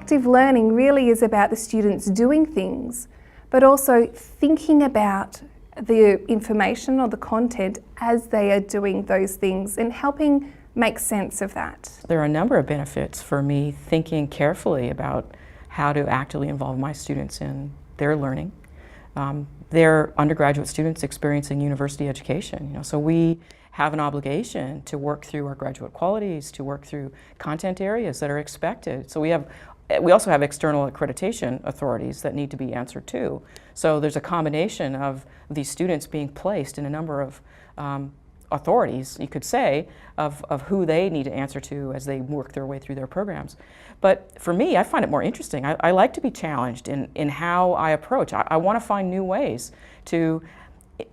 active learning really is about the students doing things, but also thinking about the information or the content as they are doing those things and helping make sense of that. There are a number of benefits for me thinking carefully about how to actively involve my students in their learning. They're undergraduate students experiencing university education, so we have an obligation to work through our graduate qualities, to work through content areas that are expected. So we also have external accreditation authorities that need to be answered too. So there's a combination of these students being placed in a number of authorities, you could say, of who they need to answer to as they work their way through their programs. But for me, I find it more interesting. I like to be challenged in how I approach. I want to find new ways to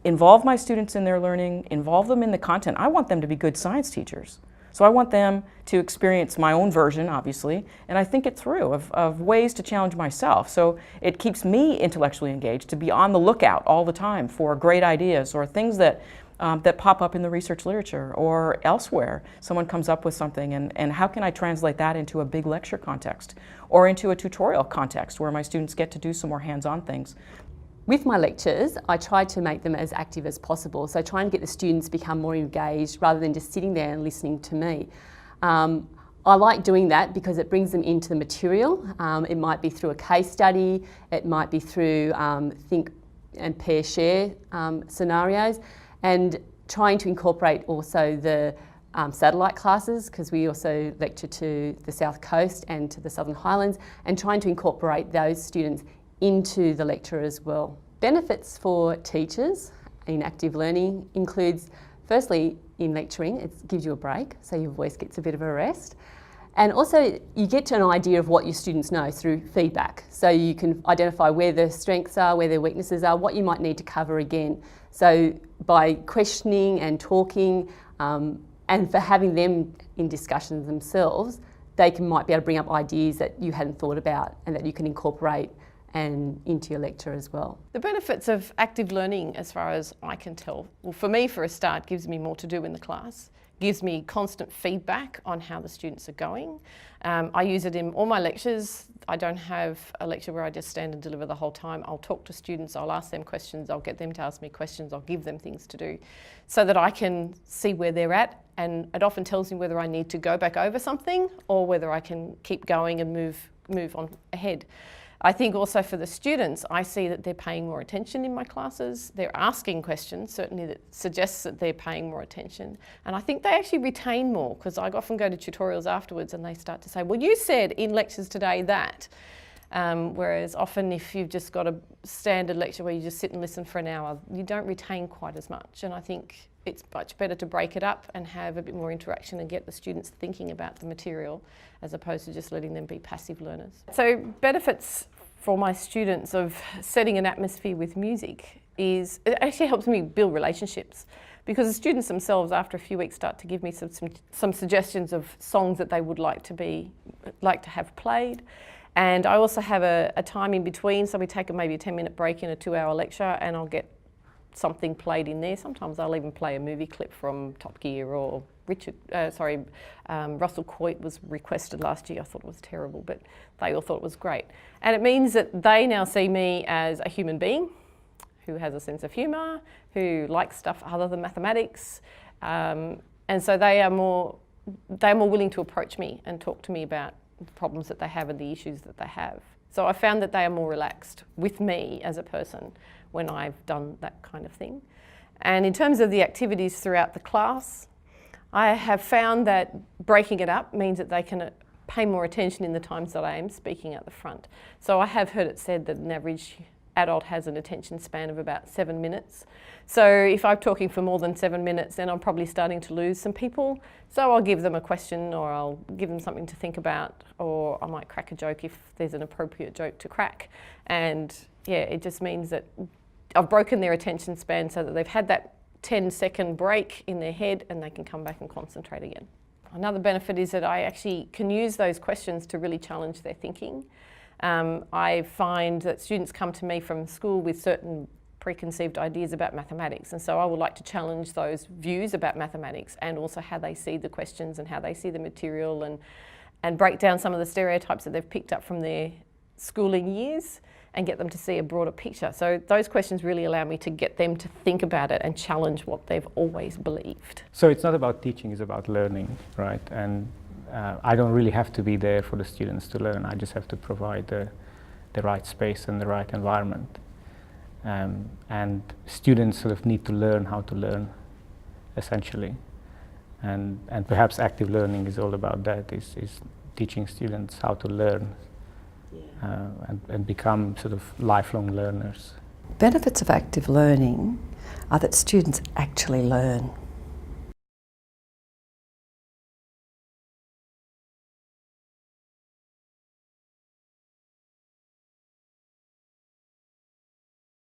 involve my students in their learning, involve them in the content. I want them to be good science teachers. So I want them to experience my own version, obviously, and I think it through of ways to challenge myself. So it keeps me intellectually engaged, to be on the lookout all the time for great ideas or things that pop up in the research literature or elsewhere. Someone comes up with something and how can I translate that into a big lecture context or into a tutorial context where my students get to do some more hands-on things. With my lectures, I try to make them as active as possible, so try and get the students to become more engaged rather than just sitting there and listening to me. I like doing that because it brings them into the material. It might be through a case study, it might be through think and pair share scenarios, and trying to incorporate also the satellite classes, because we also lecture to the South Coast and to the Southern Highlands, and trying to incorporate those students into the lecture as well. Benefits for teachers in active learning includes, firstly, in lecturing, it gives you a break, so your voice gets a bit of a rest. And also, you get to an idea of what your students know through feedback. So you can identify where their strengths are, where their weaknesses are, what you might need to cover again. So by questioning and talking, and for having them in discussions themselves, they might be able to bring up ideas that you hadn't thought about and that you can incorporate and into your lecture as well. The benefits of active learning, as far as I can tell, well, for me, for a start, gives me more to do in the class, gives me constant feedback on how the students are going. I use it in all my lectures. I don't have a lecture where I just stand and deliver the whole time. I'll talk to students, I'll ask them questions, I'll get them to ask me questions, I'll give them things to do so that I can see where they're at, and it often tells me whether I need to go back over something or whether I can keep going and move on ahead. I think also for the students, I see that they're paying more attention in my classes. They're asking questions, certainly that suggests that they're paying more attention. And I think they actually retain more, because I often go to tutorials afterwards and they start to say, well, you said in lectures today that. Whereas often if you've just got a standard lecture where you just sit and listen for an hour, you don't retain quite as much. And I think it's much better to break it up and have a bit more interaction and get the students thinking about the material as opposed to just letting them be passive learners. So benefits for my students of setting an atmosphere with music is, it actually helps me build relationships, because the students themselves after a few weeks start to give me some suggestions of songs that they would like to have played. And I also have a time in between, so we take maybe a 10-minute break in a 2-hour lecture and I'll get something played in there. Sometimes I'll even play a movie clip from Top Gear, or Russell Coit was requested last year. I thought it was terrible, but they all thought it was great. And it means that they now see me as a human being who has a sense of humour, who likes stuff other than mathematics, and so they are more willing to approach me and talk to me about the problems that they have and the issues that they have. So I found that they are more relaxed with me as a person when I've done that kind of thing. And in terms of the activities throughout the class, I have found that breaking it up means that they can pay more attention in the times that I am speaking at the front. So I have heard it said that an average adult has an attention span of about 7 minutes. So if I'm talking for more than 7 minutes, then I'm probably starting to lose some people. So I'll give them a question, or I'll give them something to think about, or I might crack a joke if there's an appropriate joke to crack. And yeah, it just means that I've broken their attention span so that they've had that 10-second break in their head and they can come back and concentrate again. Another benefit is that I actually can use those questions to really challenge their thinking. I find that students come to me from school with certain preconceived ideas about mathematics, and so I would like to challenge those views about mathematics and also how they see the questions and how they see the material, and break down some of the stereotypes that they've picked up from their schooling years and get them to see a broader picture. So those questions really allow me to get them to think about it and challenge what they've always believed. So it's not about teaching, it's about learning, right? And I don't really have to be there for the students to learn. I just have to provide the right space and the right environment. And students sort of need to learn how to learn, essentially. And perhaps active learning is all about that, is teaching students how to learn and become sort of lifelong learners. Benefits of active learning are that students actually learn.